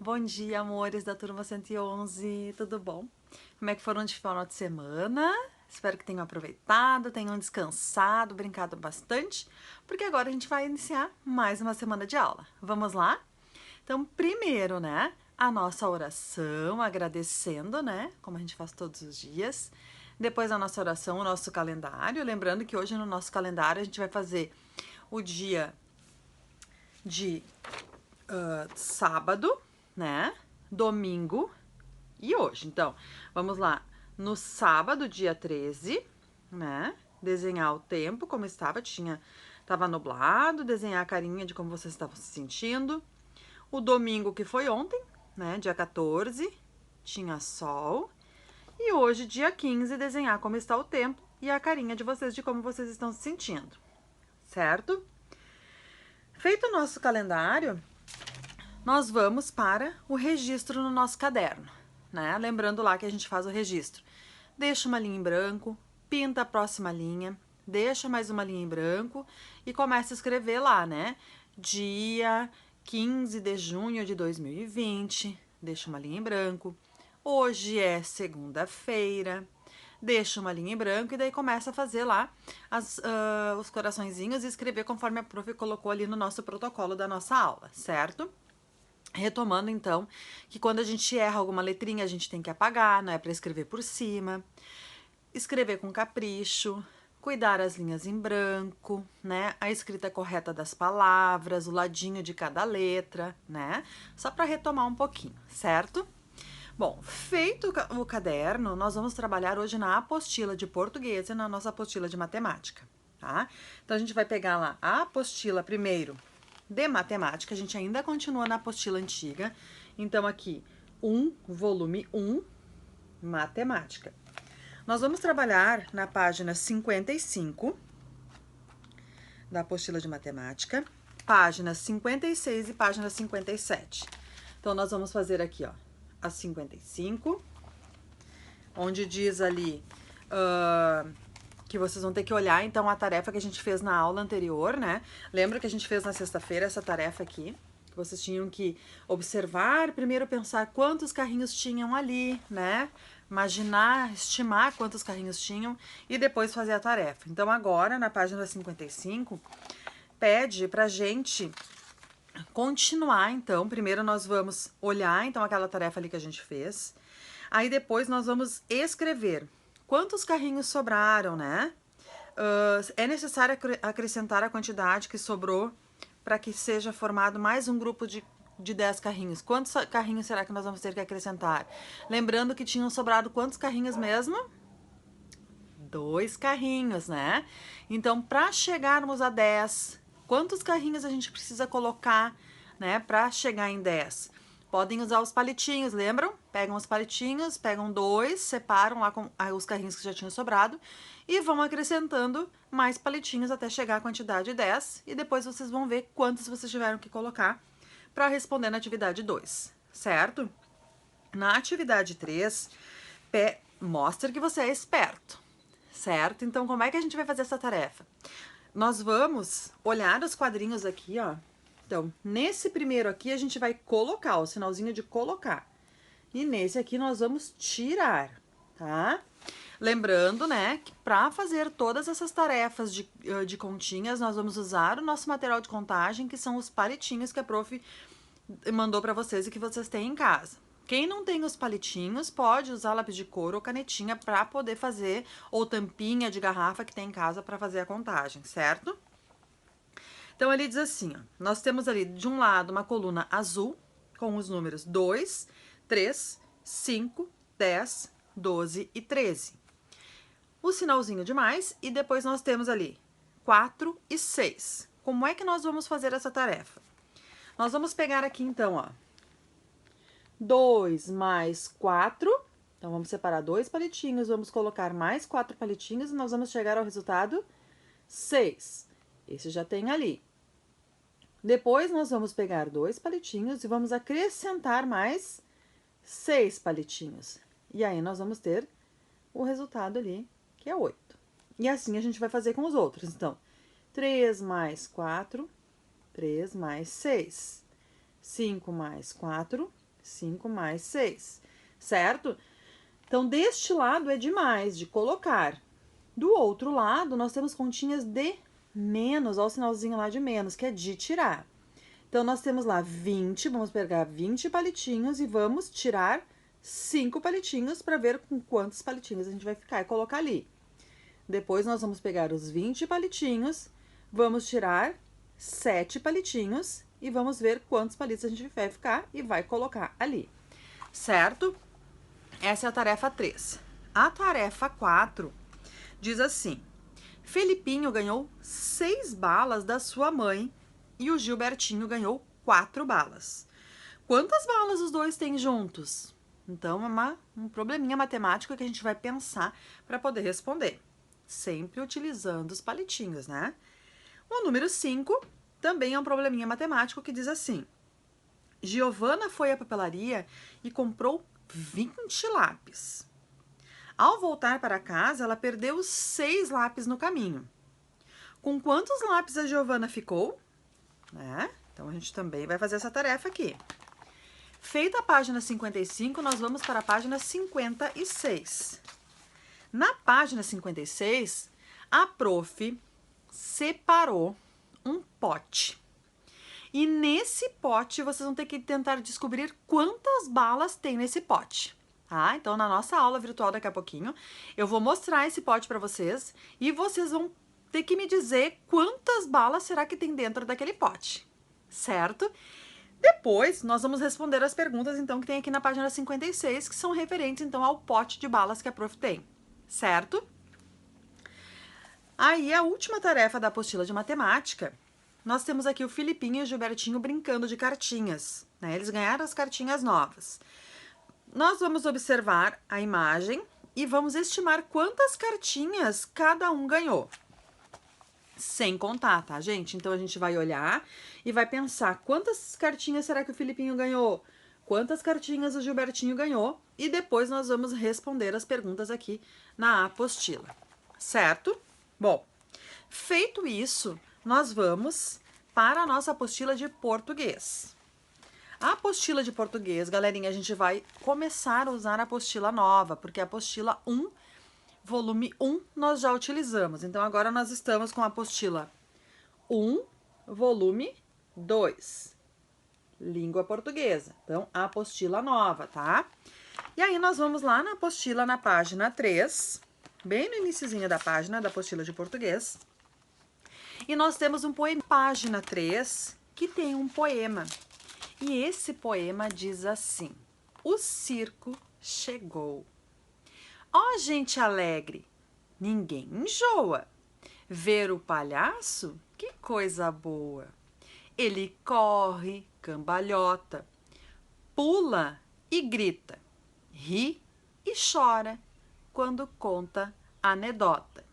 Bom dia, amores da turma 111, tudo bom? Como é que foram de final de semana? Espero que tenham aproveitado, tenham descansado, brincado bastante, porque agora a gente vai iniciar mais uma semana de aula. Vamos lá? Então, primeiro, né, a nossa oração, agradecendo, né, como a gente faz todos os dias. Depois a nossa oração, o nosso calendário. Lembrando que hoje no nosso calendário a gente vai fazer o dia de sábado, né? Domingo e hoje. Então, vamos lá. No sábado, dia 13, né? Desenhar o tempo como estava, tava nublado, desenhar a carinha de como vocês estavam se sentindo. O domingo, que foi ontem, né? Dia 14, tinha sol. E hoje, dia 15, desenhar como está o tempo e a carinha de vocês de como vocês estão se sentindo. Certo? Feito o nosso calendário, nós vamos para o registro no nosso caderno, né? Lembrando lá que a gente faz o registro. Deixa uma linha em branco, pinta a próxima linha, deixa mais uma linha em branco e começa a escrever lá, né? Dia 15 de junho de 2020, deixa uma linha em branco. Hoje é segunda-feira, deixa uma linha em branco e daí começa a fazer lá os coraçõezinhos e escrever conforme a prof colocou ali no nosso protocolo da nossa aula, certo? Retomando então, que quando a gente erra alguma letrinha, a gente tem que apagar, não é para escrever por cima. Escrever com capricho, cuidar as linhas em branco, né? A escrita correta das palavras, o ladinho de cada letra, né? Só para retomar um pouquinho, certo? Bom, feito o caderno, nós vamos trabalhar hoje na apostila de português e na nossa apostila de matemática, tá? Então a gente vai pegar lá a apostila primeiro de matemática, a gente ainda continua na apostila antiga. Então aqui, volume 1, matemática. Nós vamos trabalhar na página 55 da apostila de matemática, página 56 e página 57. Então nós vamos fazer aqui, ó, a 55, onde diz ali que vocês vão ter que olhar, então, a tarefa que a gente fez na aula anterior, né? Lembra que a gente fez na sexta-feira essa tarefa aqui? Que vocês tinham que observar, primeiro pensar quantos carrinhos tinham ali, né? Imaginar, estimar quantos carrinhos tinham e depois fazer a tarefa. Então, agora, na página 55, pede pra gente continuar, então. Primeiro nós vamos olhar, então, aquela tarefa ali que a gente fez. Aí depois nós vamos escrever quantos carrinhos sobraram, né? É necessário acrescentar a quantidade que sobrou para que seja formado mais um grupo de 10 carrinhos. Quantos carrinhos será que nós vamos ter que acrescentar? Lembrando que tinham sobrado quantos carrinhos mesmo? 2 carrinhos, né? Então, para chegarmos a 10, quantos carrinhos a gente precisa colocar, né, para chegar em 10? Podem usar os palitinhos, lembram? Pegam os palitinhos, pegam 2, separam lá com os carrinhos que já tinham sobrado e vão acrescentando mais palitinhos até chegar à quantidade 10 e depois vocês vão ver quantos vocês tiveram que colocar para responder na atividade 2, certo? Na atividade 3, mostra que você é esperto, certo? Então, como é que a gente vai fazer essa tarefa? Nós vamos olhar os quadrinhos aqui, ó. Então, nesse primeiro aqui, a gente vai colocar o sinalzinho de colocar. E nesse aqui, nós vamos tirar, tá? Lembrando, né, que para fazer todas essas tarefas de continhas, nós vamos usar o nosso material de contagem, que são os palitinhos que a prof mandou para vocês e que vocês têm em casa. Quem não tem os palitinhos pode usar lápis de cor ou canetinha para poder fazer, ou tampinha de garrafa que tem em casa para fazer a contagem, certo? Então ele diz assim, ó, nós temos ali de um lado uma coluna azul com os números 2, 3, 5, 10, 12 e 13. O sinalzinho de mais e depois nós temos ali 4 e 6. Como é que nós vamos fazer essa tarefa? Nós vamos pegar aqui então, ó, 2 mais 4. Então, vamos separar 2 palitinhos, vamos colocar mais 4 palitinhos e nós vamos chegar ao resultado 6. Esse já tem ali. Depois, nós vamos pegar 2 palitinhos e vamos acrescentar mais 6 palitinhos. E aí, nós vamos ter o resultado ali, que é 8. E assim a gente vai fazer com os outros. Então, 3 mais 4, 3 mais 6. 5 mais 4, 5 mais 6, certo? Então, deste lado é de mais, de colocar. Do outro lado, nós temos continhas de menos, olha o sinalzinho lá de menos, que é de tirar. Então, nós temos lá 20, vamos pegar 20 palitinhos e vamos tirar 5 palitinhos para ver com quantos palitinhos a gente vai ficar e colocar ali. Depois, nós vamos pegar os 20 palitinhos, vamos tirar 7 palitinhos e vamos ver quantos palitos a gente vai ficar e vai colocar ali, certo? Essa é a tarefa 3. A tarefa 4 diz assim: Felipinho ganhou 6 balas da sua mãe e o Gilbertinho ganhou 4 balas. Quantas balas os dois têm juntos? Então, é um probleminha matemático que a gente vai pensar para poder responder. Sempre utilizando os palitinhos, né? O número 5 também é um probleminha matemático que diz assim: Giovana foi à papelaria e comprou 20 lápis. Ao voltar para casa, ela perdeu 6 lápis no caminho. Com quantos lápis a Giovana ficou? Então, a gente também vai fazer essa tarefa aqui. Feita a página 55, nós vamos para a página 56. Na página 56, a prof separou um pote. E nesse pote, vocês vão ter que tentar descobrir quantas balas tem nesse pote. Tá? Então, na nossa aula virtual daqui a pouquinho, eu vou mostrar esse pote para vocês e vocês vão ter que me dizer quantas balas será que tem dentro daquele pote, certo? Depois, nós vamos responder as perguntas, então, que tem aqui na página 56, que são referentes, então, ao pote de balas que a prof tem, certo? Aí, a última tarefa da apostila de matemática, nós temos aqui o Filipinho e o Gilbertinho brincando de cartinhas, né? Eles ganharam as cartinhas novas. Nós vamos observar a imagem e vamos estimar quantas cartinhas cada um ganhou. Sem contar, tá, gente? Então, a gente vai olhar e vai pensar quantas cartinhas será que o Filipinho ganhou? Quantas cartinhas o Gilbertinho ganhou? E depois nós vamos responder as perguntas aqui na apostila, certo? Bom, feito isso, nós vamos para a nossa apostila de português. A apostila de português, galerinha, a gente vai começar a usar a apostila nova, porque a apostila 1, volume 1, nós já utilizamos. Então, agora nós estamos com a apostila 1, volume 2, língua portuguesa. Então, a apostila nova, tá? E aí, nós vamos lá na apostila, na página 3, bem no iniciozinho da página da apostila de português. E nós temos um poema, página 3, que tem um poema. E esse poema diz assim: O circo chegou. Ó, gente alegre, ninguém enjoa. Ver o palhaço, que coisa boa. Ele corre, cambalhota, pula e grita, ri e chora quando conta anedota.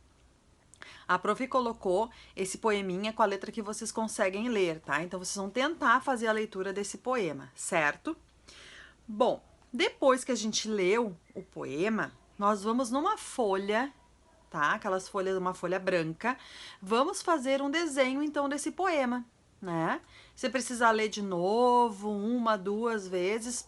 A prof colocou esse poeminha com a letra que vocês conseguem ler, tá? Então, vocês vão tentar fazer a leitura desse poema, certo? Bom, depois que a gente leu o poema, nós vamos numa folha, tá? Aquelas folhas, uma folha branca. Vamos fazer um desenho, então, desse poema, né? Se precisar ler de novo, 1, 2 vezes,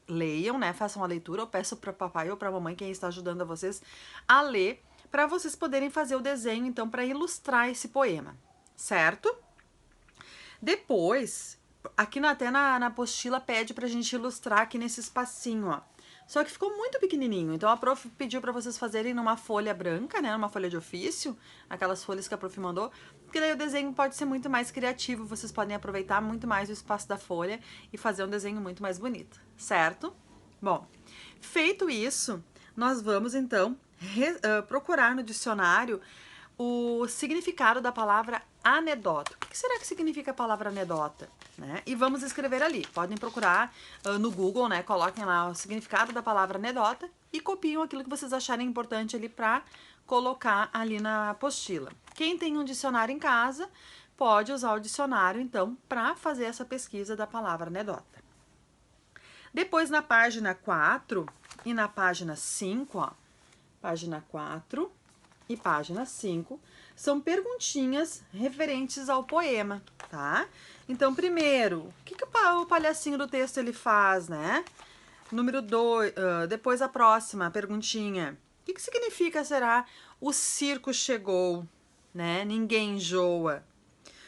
leiam, né? Façam a leitura. Eu peço para papai ou para mamãe, quem está ajudando a vocês, a ler, para vocês poderem fazer o desenho, então, para ilustrar esse poema, certo? Depois, aqui até na apostila pede pra gente ilustrar aqui nesse espacinho, ó. Só que ficou muito pequenininho, então a prof pediu para vocês fazerem numa folha branca, né, numa folha de ofício, aquelas folhas que a prof mandou, porque daí o desenho pode ser muito mais criativo, vocês podem aproveitar muito mais o espaço da folha e fazer um desenho muito mais bonito, certo? Bom, feito isso, nós vamos então procurar no dicionário o significado da palavra anedota. O que será que significa a palavra anedota? Né? E vamos escrever ali. Podem procurar no Google, né? Coloquem lá o significado da palavra anedota e copiam aquilo que vocês acharem importante ali para colocar ali na apostila. Quem tem um dicionário em casa pode usar o dicionário, então, para fazer essa pesquisa da palavra anedota. Depois, na página 4 e na página 5, ó, página 4 e página 5, são perguntinhas referentes ao poema, tá? Então, primeiro, o que o palhacinho do texto ele faz, né? Número 2, depois a próxima perguntinha. O que significa, será, o circo chegou, né? Ninguém enjoa.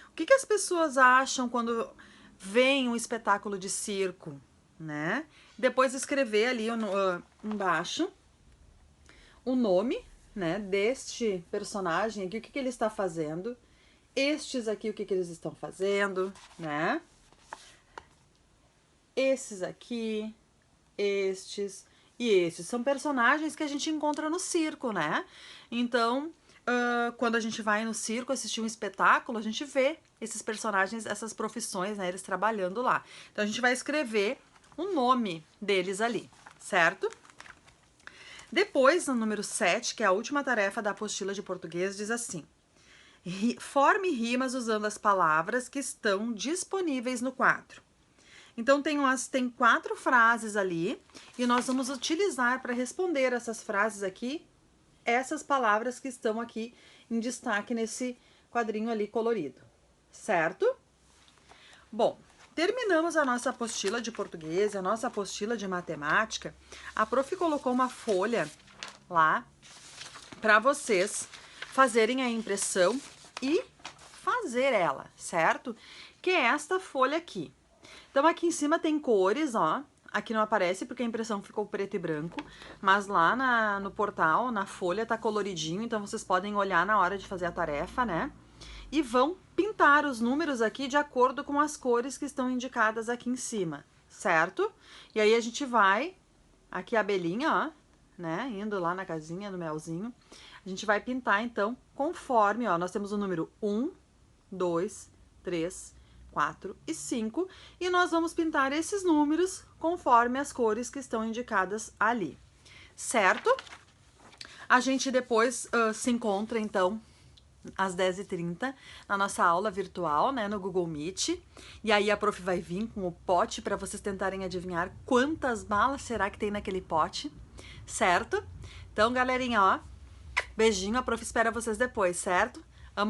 O que as pessoas acham quando veem um espetáculo de circo, né? Depois escrever ali embaixo o nome, né, deste personagem aqui, o que ele está fazendo. Estes aqui, o que eles estão fazendo, né? Esses aqui, estes e estes. São personagens que a gente encontra no circo, né? Então, quando a gente vai no circo assistir um espetáculo, a gente vê esses personagens, essas profissões, né? Eles trabalhando lá. Então, a gente vai escrever o nome deles ali, certo? Depois, no número 7, que é a última tarefa da apostila de português, diz assim: forme rimas usando as palavras que estão disponíveis no quadro. Então, tem 4 frases ali e nós vamos utilizar para responder essas frases aqui, essas palavras que estão aqui em destaque nesse quadrinho ali colorido, certo? Bom, terminamos a nossa apostila de português, a nossa apostila de matemática. A prof colocou uma folha lá para vocês fazerem a impressão e fazer ela, certo? Que é esta folha aqui. Então, aqui em cima tem cores, ó. Aqui não aparece porque a impressão ficou preto e branco, mas lá no portal, na folha, tá coloridinho, então vocês podem olhar na hora de fazer a tarefa, né? E vão pintar os números aqui de acordo com as cores que estão indicadas aqui em cima, certo? E aí a gente vai, aqui a abelhinha, ó, né? Indo lá na casinha, no melzinho. A gente vai pintar, então, conforme, ó, nós temos o número 1, 2, 3, 4 e 5, e nós vamos pintar esses números conforme as cores que estão indicadas ali, certo? A gente depois se encontra, então, às 10h30, na nossa aula virtual, né, no Google Meet, e aí a prof vai vir com o pote para vocês tentarem adivinhar quantas balas será que tem naquele pote, certo? Então, galerinha, ó, beijinho, a prof espera vocês depois, certo?